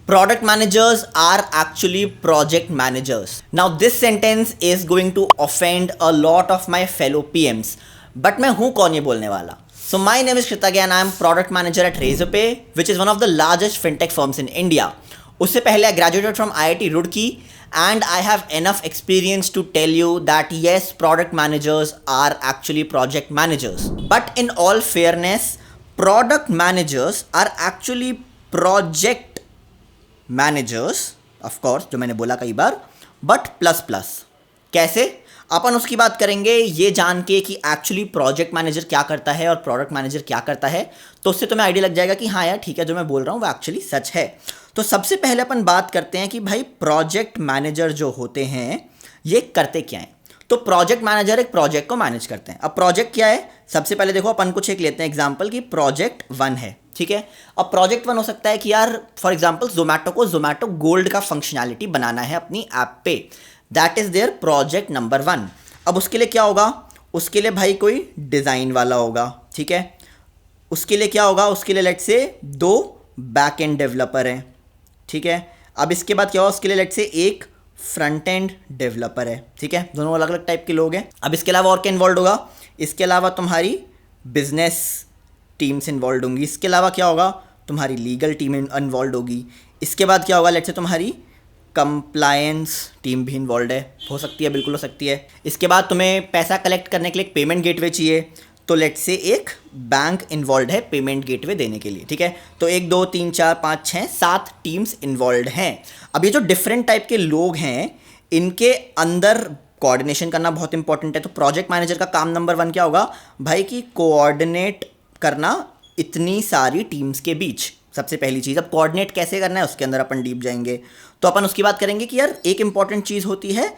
Product managers are actually project managers. Now this sentence is going to offend a lot of my fellow PMs. But मैं हूँ कौन ये बोलने वाला? So my name is Kritagya and I am product manager at Razorpay, which is one of the largest fintech firms in India. उससे पहले I graduated from IIT Roorkee and I have enough experience to tell you that yes, product managers are actually project managers. But in all fairness, product managers are actually project managers of course, जो मैंने बोला कई बार, but plus plus. कैसे? अपन उसकी बात करेंगे ये जान के कि एक्चुअली प्रोजेक्ट मैनेजर क्या करता है और प्रोडक्ट मैनेजर क्या करता है, तो उससे तुम्हें आइडिया लग जाएगा कि हाँ यार ठीक है, जो मैं बोल रहा हूँ वो एक्चुअली सच है। तो सबसे पहले अपन बात करते हैं कि भाई प्रोजेक्ट मैनेजर जो होते हैं ये करते क्या हैं। तो प्रोजेक्ट मैनेजर एक प्रोजेक्ट को मैनेज करते हैं। अब प्रोजेक्ट क्या है, सबसे पहले देखो अपन कुछ एक लेते हैं एग्जांपल कि प्रोजेक्ट 1 है, ठीक है। अब प्रोजेक्ट 1 हो सकता है कि यार फॉर एग्जांपल जोमैटो को जोमैटो गोल्ड का फंक्शनैलिटी बनाना है अपनी ऐप पे, that is there project number 1। अब उसके लिए क्या होगा, उसके लिए भाई कोई डिज़ाइन वाला होगा, ठीक है। उसके लिए क्या होगा, उसके लिए let's say 2 back end developer हैं, ठीक है। अब इसके बाद क्या होगा, उसके लिए लेट्स से एक फ्रंट एंड डेवलपर है, ठीक है। दोनों अलग अलग टाइप के लोग हैं। अब इसके अलावा और क्या इन्वॉल्व होगा, इसके अलावा तुम्हारी बिजनेस टीम्स इन्वॉल्व होंगी, इसके अलावा क्या होगा, तुम्हारी लीगल टीम इन्वॉल्व होगी, इसके बाद क्या होगा, लेट्स से तुम्हारी कंप्लायंस टीम भी इन्वॉल्व है, हो सकती है, बिल्कुल हो सकती है। इसके बाद तुम्हें पैसा कलेक्ट करने के लिए एक पेमेंट गेटवे चाहिए, तो लेट्स से एक बैंक इन्वॉल्व है पेमेंट गेटवे देने के लिए, ठीक है। तो 1 2 3 4 5 6 7 टीम्स इन्वॉल्व हैं। अब ये जो डिफरेंट टाइप के लोग हैं इनके अंदर कोऑर्डिनेशन करना बहुत इंपॉर्टेंट है। तो प्रोजेक्ट मैनेजर का काम नंबर 1 क्या होगा भाई, कि कोऑर्डिनेट करना इतनी सारी टीम्स के बीच, सबसे पहली चीज़। अब कोऑर्डिनेट कैसे करना है उसके अंदर अपन डीप जाएंगे, तो अपन उसकी बात करेंगे कि यार एक इंपॉर्टेंट चीज़ होती है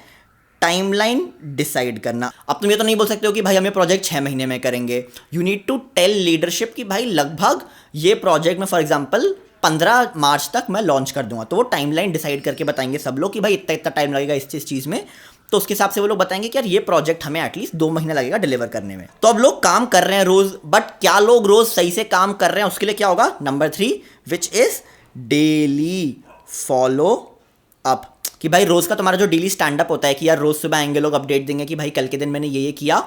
टाइमलाइन डिसाइड करना। अब तुम ये तो नहीं बोल सकते हो कि भाई हम ये प्रोजेक्ट 6 महीने में करेंगे। You need to tell leadership कि भाई लगभग ये प्रोजेक्ट में फॉर एग्जांपल 15 मार्च तक मैं लॉन्च कर दूंगा, तो वो टाइमलाइन डिसाइड करके बताएंगे सब लोग कि भाई इतना इतना टाइम लगेगा इस चीज़ में। तो उसके हिसाब से वो लोग बताएंगे कि यार ये प्रोजेक्ट हमें एटलीस्ट 2 महीने लगेगा डिलीवर करने में। तो अब लोग काम कर रहे हैं रोज, बट क्या लोग रोज सही से काम कर रहे हैं, उसके लिए क्या होगा number 3, which is daily follow up. कि भाई रोज का तुम्हारा जो डेली स्टैंड अप होता है कि यार रोज सुबह आएंगे लोग, अपडेट देंगे कि भाई कल के दिन मैंने ये किया।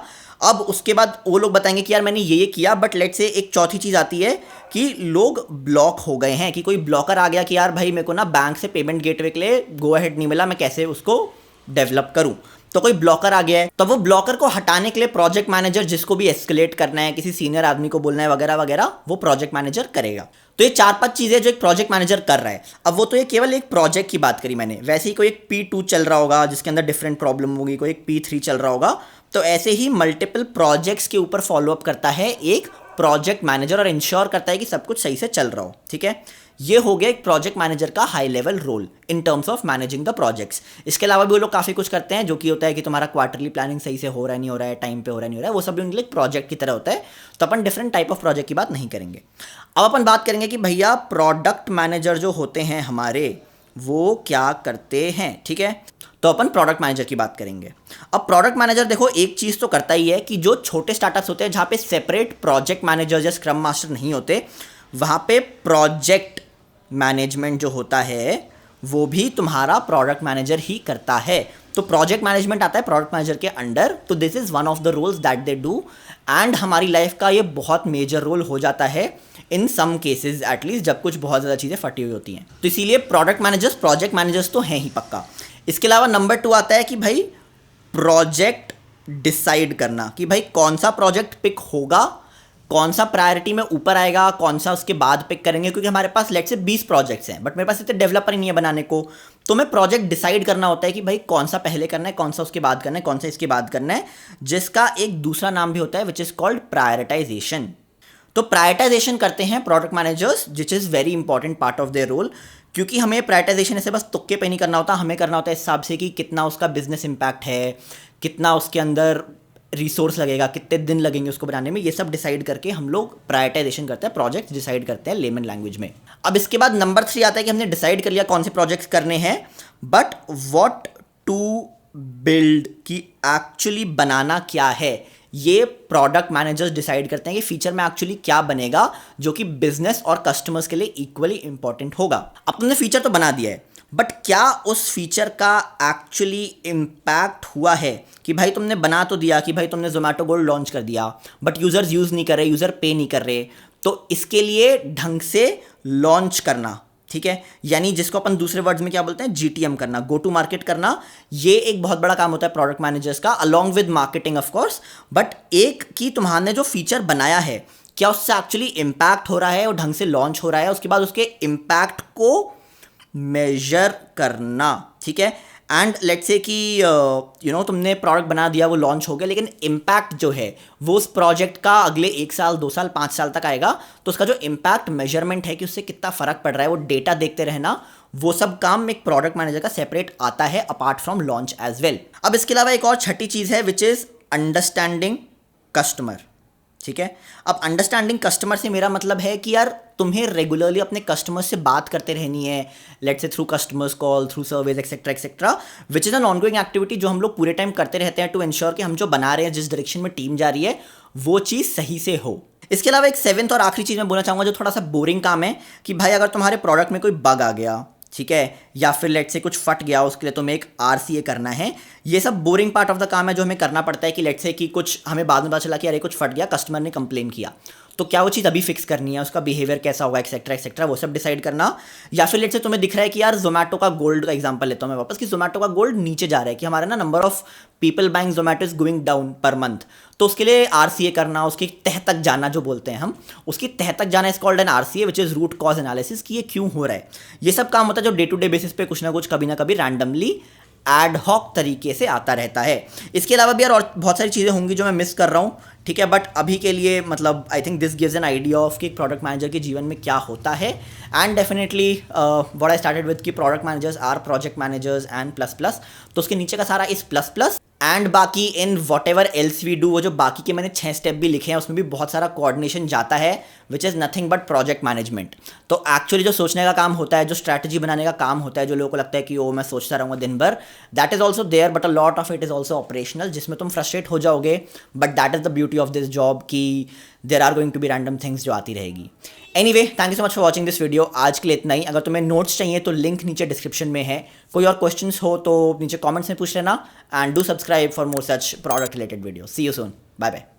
अब उसके बाद वो लोग बताएंगे कि यार मैंने ये किया, बट लेट से एक चौथी चीज़ आती है कि लोग ब्लॉक हो गए हैं, कि कोई ब्लॉकर आ गया कि यार भाई मेरे को ना बैंक से पेमेंट गेटवे के लिए गो अहेड नहीं मिला, मैं कैसे उसको डेवलप करूं। तो कोई ब्लॉकर आ गया है, तो वो ब्लॉकर को हटाने के लिए प्रोजेक्ट मैनेजर जिसको भी एस्केलेट करना है, किसी सीनियर आदमी को बोलना है वगैरह वगैरह, वो प्रोजेक्ट मैनेजर करेगा। तो ये 4-5 चीज़ें जो एक प्रोजेक्ट मैनेजर कर रहा है। अब वो तो ये केवल एक प्रोजेक्ट की बात करी मैंने, वैसे ही कोई एक P2 चल रहा होगा जिसके अंदर डिफरेंट प्रॉब्लम होगी, कोई एक P3 चल रहा होगा, तो ऐसे ही मल्टीपल प्रोजेक्ट्स के ऊपर फॉलोअप करता है एक प्रोजेक्ट मैनेजर और इंश्योर करता है कि सब कुछ सही से चल रहा हो, ठीक है। ये हो गया एक प्रोजेक्ट मैनेजर का high level role in terms of managing the projects. इसके अलावा भी वो लोग काफ़ी कुछ करते हैं, जो कि होता है कि तुम्हारा क्वार्टरली प्लानिंग सही से हो रहा है नहीं हो रहा है, टाइम पे हो रहा है नहीं हो रहा है, वो सब भी उनके लिए प्रोजेक्ट की तरह होता है। तो अपन डिफरेंट टाइप ऑफ प्रोजेक्ट की बात नहीं करेंगे। अब अपन बात करेंगे कि भैया प्रोडक्ट मैनेजर जो होते हैं हमारे, वो क्या करते हैं, ठीक है। तो अपन प्रोडक्ट मैनेजर की बात करेंगे। अब प्रोडक्ट मैनेजर देखो एक चीज़ तो करता ही है कि जो छोटे स्टार्टअप्स होते हैं जहाँ पे सेपरेट प्रोजेक्ट मैनेजर या स्क्रम मास्टर नहीं होते, वहाँ पे प्रोजेक्ट मैनेजमेंट जो होता है वो भी तुम्हारा प्रोडक्ट मैनेजर ही करता है। तो प्रोजेक्ट मैनेजमेंट आता है प्रोडक्ट मैनेजर के अंडर। तो this is one of the roles that they do, and हमारी लाइफ का ये बहुत मेजर रोल हो जाता है इन सम केसेस एटलीस्ट, जब कुछ बहुत ज़्यादा चीज़ें फटी हुई होती हैं। तो इसीलिए प्रोडक्ट मैनेजर्स प्रोजेक्ट मैनेजर्स तो हैं ही पक्का। इसके अलावा नंबर 2 आता है कि भाई प्रोजेक्ट डिसाइड करना, कि भाई कौन सा प्रोजेक्ट पिक होगा, कौन सा प्रायोरिटी में ऊपर आएगा, कौन सा उसके बाद पिक करेंगे। क्योंकि हमारे पास लेट से 20 प्रोजेक्ट्स हैं, बट मेरे पास इतने डेवलपर ही नहीं है बनाने को, तो मैं प्रोजेक्ट डिसाइड करना होता है कि भाई कौन सा पहले करना है, कौन सा उसके बाद करना है, कौन सा इसके बाद करना है, जिसका एक दूसरा नाम भी होता है विच इज़ कॉल्ड प्रायोरिटाइजेशन। तो प्रायोरिटाइजेशन करते हैं product managers, which is very important part of their role. क्योंकि हमें प्रायोरिटाइजेशन ऐसे बस तुक्के पे नहीं करना होता, हमें करना होता है इस हिसाब से कि कितना उसका बिजनेस इम्पैक्ट है, कितना उसके अंदर रिसोर्स लगेगा, कितने दिन लगेंगे उसको बनाने में, ये सब डिसाइड करके हम लोग प्रायोरिटाइजेशन करते हैं, प्रोजेक्ट्स डिसाइड करते हैं लेमन लैंग्वेज में। अब इसके बाद नंबर 3 आता है कि हमने डिसाइड कर लिया कौन से प्रोजेक्ट्स करने हैं, बट व्हाट टू बिल्ड, कि एक्चुअली बनाना क्या है, ये प्रोडक्ट मैनेजर्स डिसाइड करते हैं कि फीचर में एक्चुअली क्या बनेगा जो कि बिजनेस और कस्टमर्स के लिए इक्वली इंपॉर्टेंट होगा। अब तुमने फीचर तो बना दिया है, बट क्या उस फीचर का एक्चुअली इम्पैक्ट हुआ है? कि भाई तुमने बना तो दिया कि भाई तुमने जोमेटो गोल्ड लॉन्च कर दिया, बट यूज़र्स यूज़ नहीं कर रहे, यूज़र पे नहीं कर रहे, तो इसके लिए ढंग से लॉन्च करना, ठीक है, यानी जिसको अपन दूसरे वर्ड्स में क्या बोलते हैं, GTM करना, गो टू मार्केट करना, ये एक बहुत बड़ा काम होता है प्रोडक्ट मैनेजर्स का, along with marketing of course. But एक कि तुम्हारे जो फीचर बनाया है क्या उससे एक्चुअली इम्पैक्ट हो रहा है और ढंग से लॉन्च हो रहा है, उसके बाद उसके इम्पैक्ट को मेजर करना, ठीक है। एंड लेट्स से कि तुमने प्रोडक्ट बना दिया, वो लॉन्च हो गया, लेकिन इम्पैक्ट जो है वो उस प्रोजेक्ट का अगले 1 साल 2 साल 5 साल तक आएगा, तो उसका जो इम्पैक्ट मेजरमेंट है कि उससे कितना फ़र्क पड़ रहा है, वो डेटा देखते रहना, वो सब काम एक प्रोडक्ट मैनेजर का सेपरेट आता है apart from launch as well. अब इसके अलावा एक और छठी चीज़ है विच इज़ अंडरस्टैंडिंग कस्टमर, ठीक है। अब अंडरस्टैंडिंग कस्टमर से मेरा मतलब है कि यार तुम्हें रेगुलरली अपने कस्टमर से बात करते रहनी है, let's say through customers call, through service etcetera etcetera, which is an ongoing activity जो हम लोग पूरे टाइम करते रहते हैं टू इंश्योर कि हम जो बना रहे हैं, जिस डायरेक्शन में टीम जा रही है, वो चीज़ सही से हो। इसके अलावा एक 7th और आखिरी चीज़ मैं बोलना चाहूँगा जो थोड़ा सा बोरिंग काम है, कि भाई अगर तुम्हारे प्रोडक्ट में कोई बग आ गया, ठीक है, या फिर लेट से कुछ फट गया, उसके लिए तुम्हें एक RCA करना है। ये सब बोरिंग पार्ट ऑफ द काम है जो हमें करना पड़ता है कि लेट से कि कुछ हमें बाद में पता चला कि अरे कुछ फट गया, कस्टमर ने कंप्लेन किया, तो क्या वो चीज़ अभी फिक्स करनी है, उसका बिहेवियर कैसा होगा, एक्सेट्रा एक्सेट्रा, वो सब डिसाइड करना। या फिर लेट से तुम्हें दिख रहा है कि यार जोमेटो का गोल्ड का एग्जांपल लेता हूँ मैं वापस, कि जोमेटो का गोल्ड नीचे जा रहा है, कि हमारा ना number of people buying Zomato is going down per month, तो उसके लिए RCA करना, उसकी तह तक जाना जो बोलते हैं हम, उसकी तह तक जाना is called an RCA which is root cause analysis, कि ये क्यों हो रहा है। ये सब काम होता है जो डे टू डे बेसिस पे कुछ ना कुछ कभी ना कभी रैंडमली एड हॉक तरीके से आता रहता है। इसके अलावा भी यार और बहुत सारी चीज़ें होंगी जो मैं मिस कर रहा हूँ, ठीक है, बट अभी के लिए मतलब I think this gives an idea of कि प्रोडक्ट मैनेजर के जीवन में क्या होता है। And definitely what I started with कि product managers are project managers and plus plus, तो उसके नीचे का सारा इस प्लस प्लस एंड बाकी in whatever else we do, वो जो बाकी के मैंने 6 स्टेप भी लिखे हैं उसमें भी बहुत सारा कोऑर्डिनेशन जाता है which is nothing but project management. तो एक्चुअली जो सोचने का काम होता है, जो स्ट्रैटेजी बनाने का काम होता है, जो लोगों को लगता है कि ओ मैं सोचता रहूँगा दिन भर, that is also there, but a lot of it is also operational, जिसमें तुम फ्रस्ट्रेट हो जाओगे, but that is the beauty of this job कि there are going to be random things जो आती रहेगी। Anyway, thank you so much for watching this video. आज के लिए इतना ही। अगर तुम्हें नोट्स चाहिए तो लिंक नीचे डिस्क्रिप्शन में है। कोई और क्वेश्चंस हो तो नीचे कमेंट्स में पूछ लेना, and do subscribe for more such product related video. See you soon, bye bye.